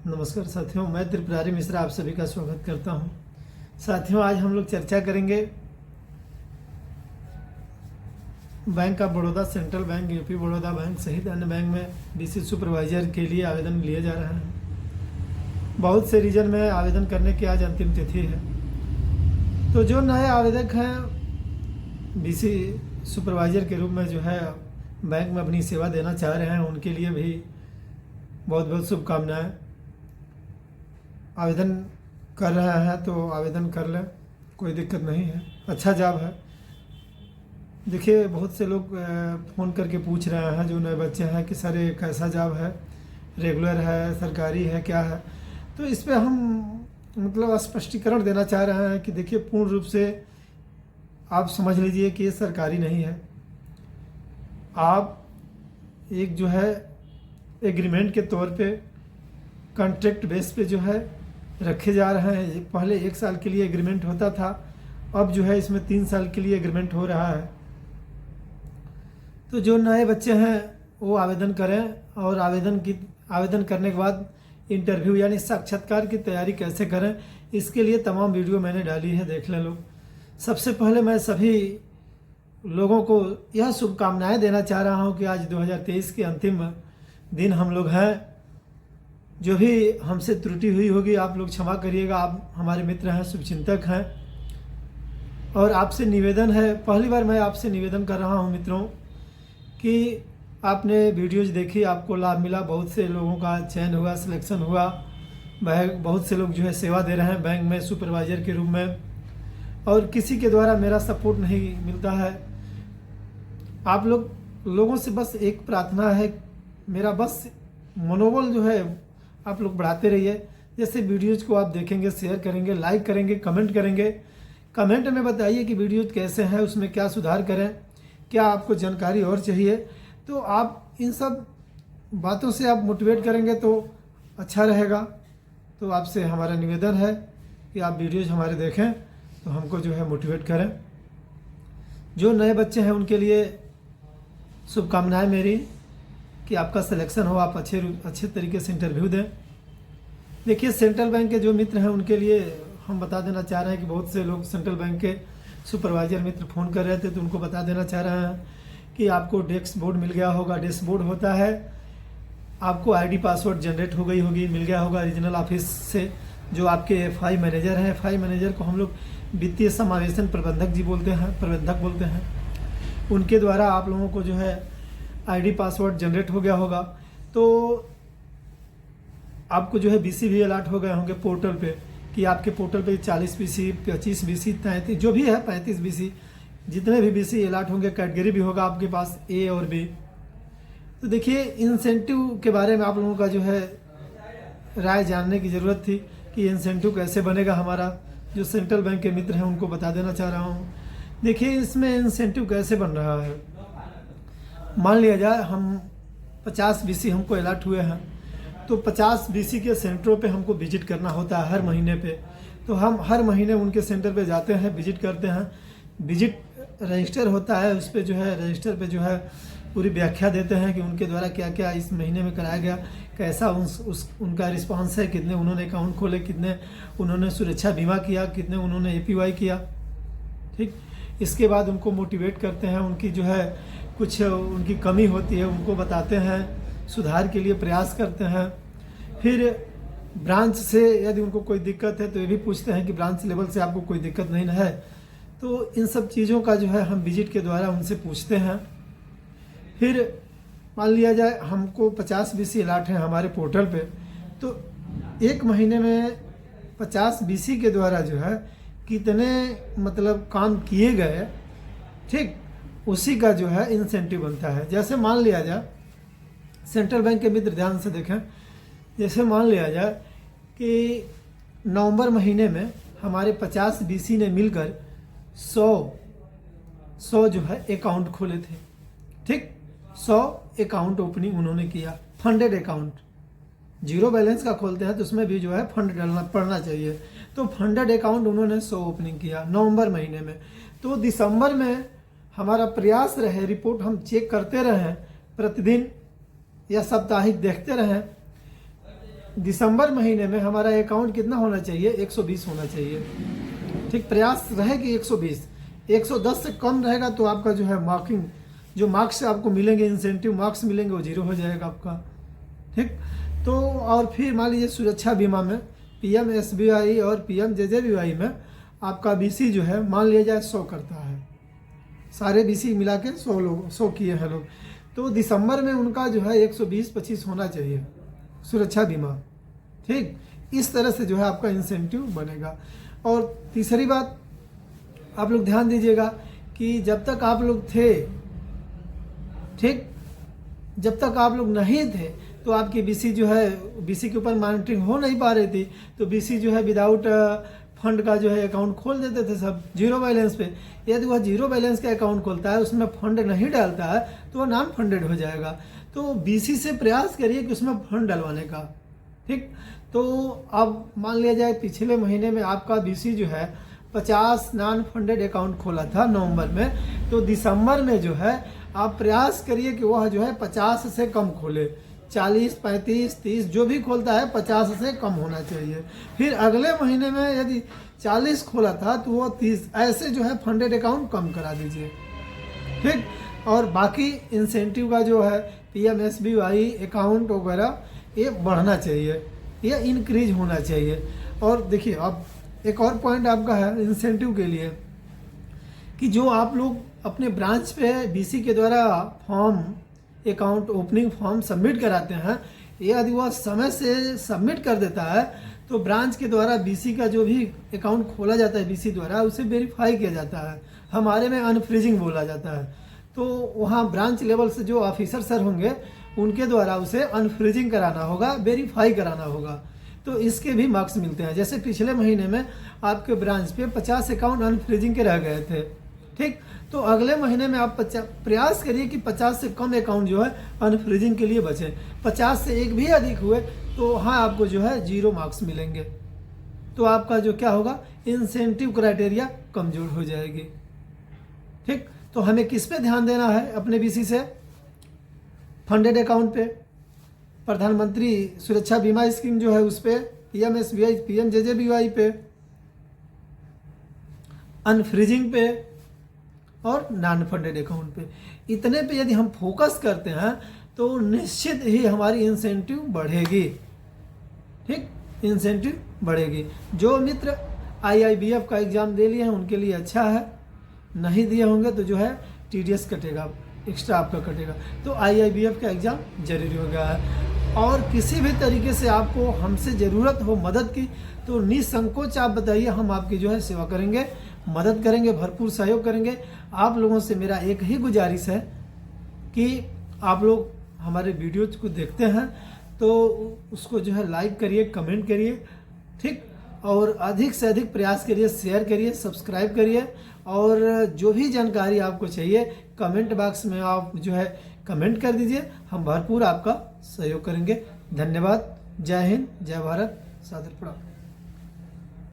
नमस्कार साथियों, मैं त्रिपुरारी मिश्रा आप सभी का स्वागत करता हूं। साथियों, आज हम लोग चर्चा करेंगे bank of Baroda, central bank, UP Baroda bank सहित अन्य बैंक में बीसी सुपरवाइजर के लिए आवेदन लिए जा रहे हैं। बहुत से रीजन में आवेदन करने की आज अंतिम तिथि है। तो जो नए आवेदक हैं बीसी सुपरवाइजर के रूप में जो है बैंक में अपनी सेवा देना चाह रहे हैं, उनके लिए भी बहुत बहुत शुभकामनाएं। आवेदन कर रहा है तो आवेदन कर लें, कोई दिक्कत नहीं है, अच्छा जॉब है। देखिए, बहुत से लोग फ़ोन करके पूछ रहे हैं जो नए बच्चे हैं कि सर ये कैसा जॉब है, रेगुलर है, सरकारी है, क्या है। तो इस पे हम मतलब स्पष्टीकरण देना चाह रहे हैं कि देखिए, पूर्ण रूप से आप समझ लीजिए कि ये सरकारी नहीं है। आप एक जो है एग्रीमेंट के तौर पे कॉन्ट्रैक्ट बेस पे जो है रखे जा रहे हैं। पहले 1 साल के लिए एग्रीमेंट होता था, अब जो है इसमें 3 साल के लिए एग्रीमेंट हो रहा है। तो जो नए बच्चे हैं वो आवेदन करें, और आवेदन करने के बाद इंटरव्यू यानी साक्षात्कार की तैयारी कैसे करें, इसके लिए तमाम वीडियो मैंने डाली है, देख लें लोग। सबसे पहले मैं सभी लोगों को यह शुभकामनाएं देना चाह रहा हूं कि आज 2023 के अंतिम दिन हम लोग हैं। जो भी हमसे त्रुटि हुई होगी आप लोग क्षमा करिएगा, आप हमारे मित्र हैं, शुभचिंतक हैं। और आपसे निवेदन है, पहली बार मैं आपसे निवेदन कर रहा हूं मित्रों कि आपने वीडियोज देखी, आपको लाभ मिला, बहुत से लोगों का चयन हुआ, सिलेक्शन हुआ, बहुत से लोग जो है सेवा दे रहे हैं बैंक में सुपरवाइजर के रूप में, और किसी के द्वारा मेरा सपोर्ट नहीं मिलता है। आप लोगों से बस एक प्रार्थना है, मेरा बस मनोबल जो है आप लोग बढ़ाते रहिए। जैसे वीडियोज़ को आप देखेंगे, शेयर करेंगे, लाइक करेंगे, कमेंट करेंगे। कमेंट में बताइए कि वीडियोज़ कैसे हैं, उसमें क्या सुधार करें, क्या आपको जानकारी और चाहिए। तो आप इन सब बातों से आप मोटिवेट करेंगे तो अच्छा रहेगा। तो आपसे हमारा निवेदन है कि आप वीडियोज़ हमारे देखें तो हमको जो है मोटिवेट करें। जो नए बच्चे हैं उनके लिए शुभकामनाएं मेरी कि आपका सिलेक्शन हो, आप अच्छे तरीके से इंटरव्यू दें। देखिए, सेंट्रल बैंक के जो मित्र हैं उनके लिए हम बता देना चाह रहे हैं कि बहुत से लोग सेंट्रल बैंक के सुपरवाइजर मित्र फ़ोन कर रहे थे, तो उनको बता देना चाह रहे हैं कि आपको डेस्क बोर्ड मिल गया होगा। डेस्क बोर्ड होता है, आपको आईडी पासवर्ड जनरेट हो गई होगी, मिल गया होगा रीजनल ऑफिस से। जो आपके एफआई मैनेजर हैं, एफआई मैनेजर को हम लोग वित्तीय समावेशन प्रबंधक बोलते हैं, उनके द्वारा आप लोगों को जो है आईडी पासवर्ड जनरेट हो गया होगा। तो आपको जो है बीसी भी अलॉट हो गए होंगे पोर्टल पे, कि आपके पोर्टल पे 40 बीसी, 25 बीसी, 33 जो भी है, 35 बीसी, जितने भी बीसी अलॉट होंगे, कैटेगरी भी होगा आपके पास ए और बी। तो देखिए, इंसेंटिव के बारे में आप लोगों का जो है राय जानने की ज़रूरत थी कि इंसेंटिव कैसे बनेगा हमारा। जो सेंट्रल बैंक के मित्र हैं उनको बता देना चाह रहा हूँ। देखिए, इसमें इंसेंटिव कैसे बन रहा है। मान लिया जाए हम 50 बीसी हमको अलॉट हुए हैं, तो 50 बीसी के सेंटरों पे हमको विजिट करना होता है हर महीने पे। तो हम हर महीने उनके सेंटर पे जाते हैं, विजिट करते हैं। विजिट रजिस्टर होता है, उस पर जो है रजिस्टर पे जो है पूरी व्याख्या देते हैं कि उनके द्वारा क्या क्या इस महीने में कराया गया, कैसा उनका रिस्पांस है, कितने उन्होंने अकाउंट खोले, कितने उन्होंने सुरक्षा बीमा किया, कितने उन्होंने एपीवाई किया। ठीक, इसके बाद उनको मोटिवेट करते हैं। उनकी जो है कुछ उनकी कमी होती है उनको बताते हैं, सुधार के लिए प्रयास करते हैं। फिर ब्रांच से यदि उनको कोई दिक्कत है तो ये भी पूछते हैं कि ब्रांच लेवल से आपको कोई दिक्कत नहीं है। तो इन सब चीज़ों का जो है हम विजिट के द्वारा उनसे पूछते हैं। फिर मान लिया जाए हमको 50 बीसी अलॉट है हमारे पोर्टल पे, तो 1 महीने में 50 बीसी के द्वारा जो है कितने मतलब काम किए गए, ठीक, उसी का जो है इंसेंटिव बनता है। जैसे मान लिया जाए, सेंट्रल बैंक के मित्र ध्यान से देखें, जैसे मान लिया जाए कि नवंबर महीने में हमारे 50 बीसी ने मिलकर 100 जो है अकाउंट खोले थे। ठीक, 100 अकाउंट ओपनिंग उन्होंने किया। फंडेड अकाउंट, जीरो बैलेंस का खोलते हैं तो उसमें भी जो है फंड डालना पड़ना चाहिए। तो फंडेड अकाउंट उन्होंने 100 ओपनिंग किया नवंबर महीने में। तो दिसंबर में हमारा प्रयास रहे, रिपोर्ट हम चेक करते रहें प्रतिदिन या साप्ताहिक देखते रहें दिसंबर महीने में हमारा अकाउंट कितना होना चाहिए, 120 होना चाहिए। ठीक, प्रयास रहे कि 120, 110 से कम रहेगा तो आपका जो है मार्किंग, जो मार्क्स आपको मिलेंगे, इंसेंटिव मार्क्स मिलेंगे, वो 0 हो जाएगा आपका। ठीक, तो और फिर मान लीजिए सुरक्षा बीमा में PMSBY और PMJJBY में आपका BC जो है मान लिया जाए 100 करता है, सारे BC मिला के 100 किए हैं लोग, तो दिसंबर में उनका जो है 120-25 होना चाहिए सुरक्षा बीमा। ठीक, इस तरह से जो है आपका इंसेंटिव बनेगा। और तीसरी बात आप लोग ध्यान दीजिएगा कि जब तक आप लोग थे, ठीक, जब तक आप लोग नहीं थे तो आपकी BC जो है, BC के ऊपर मॉनिटरिंग हो नहीं पा रही थी, तो BC जो है विदाउट फंड का जो है अकाउंट खोल देते थे सब, 0 बैलेंस पे। यदि वह 0 बैलेंस का अकाउंट खोलता है, उसमें फंड नहीं डालता है, तो वह नॉन फंडेड हो जाएगा। तो BC से प्रयास करिए कि उसमें फंड डलवाने का। ठीक, तो अब मान लिया जाए पिछले महीने में आपका BC जो है 50 नॉन फंडेड अकाउंट खोला था नवंबर में, तो दिसंबर में जो है आप प्रयास करिए कि वह जो है 50 से कम खोले, 40, 35, 30 जो भी खोलता है 50 से कम होना चाहिए। फिर अगले महीने में यदि 40 खोला था तो वो 30, ऐसे जो है फंडेड अकाउंट कम करा दीजिए। ठीक, और बाकी इंसेंटिव का जो है PMSBY अकाउंट वगैरह ये बढ़ना चाहिए, ये इंक्रीज होना चाहिए। और देखिए अब एक और पॉइंट आपका है इंसेंटिव के लिए कि जो आप लोग अपने ब्रांच पे BC के द्वारा form, account opening form submit कराते हैं, यदि वह समय से सबमिट कर देता है तो ब्रांच के द्वारा BC का जो भी अकाउंट खोला जाता है BC द्वारा, उसे वेरीफाई किया जाता है, हमारे में अनफ्रीजिंग बोला जाता है। तो वहाँ ब्रांच लेवल से जो ऑफिसर सर होंगे उनके द्वारा उसे अनफ्रीजिंग कराना होगा, वेरीफाई कराना होगा, तो इसके भी मार्क्स मिलते हैं। जैसे पिछले महीने में आपके ब्रांच पे 50 अकाउंट अनफ्रीजिंग के रह गए थे। ठीक, तो अगले महीने में आप प्रयास करिए कि 50 से कम अकाउंट जो है अनफ्रीजिंग के लिए बचे। 50 से एक भी अधिक हुए तो हाँ आपको जो है 0 मार्क्स मिलेंगे, तो आपका जो क्या होगा, इंसेंटिव क्राइटेरिया कमजोर हो जाएगी। ठीक, तो हमें किस पे ध्यान देना है अपने BC से, फंडेड अकाउंट पे, प्रधानमंत्री सुरक्षा बीमा स्कीम जो है उस पे, PMSBY PMJJBY पे, अनफ्रीजिंग पे और नॉन फंडेड अकाउंट पे। इतने पे यदि हम फोकस करते हैं तो निश्चित ही हमारी इंसेंटिव बढ़ेगी। ठीक, इंसेंटिव बढ़ेगी। जो मित्र IIBF का एग्ज़ाम दे लिए हैं उनके लिए अच्छा है, नहीं दिए होंगे तो जो है TDS कटेगा, एक्स्ट्रा आपका कटेगा। तो IIBF का एग्ज़ाम जरूरी हो गया है। और किसी भी तरीके से आपको हमसे ज़रूरत हो मदद की तो निसंकोच आप बताइए, हम आपकी जो है सेवा करेंगे, मदद करेंगे, भरपूर सहयोग करेंगे। आप लोगों से मेरा एक ही गुजारिश है कि आप लोग हमारे वीडियोज को देखते हैं तो उसको जो है लाइक करिए, कमेंट करिए। ठीक, और अधिक से अधिक प्रयास करिए, शेयर करिए, सब्सक्राइब करिए, और जो भी जानकारी आपको चाहिए कमेंट बॉक्स में आप जो है कमेंट कर दीजिए, हम भरपूर आपका सहयोग करेंगे। धन्यवाद। जय हिंद, जय भारत, सादर प्रणाम।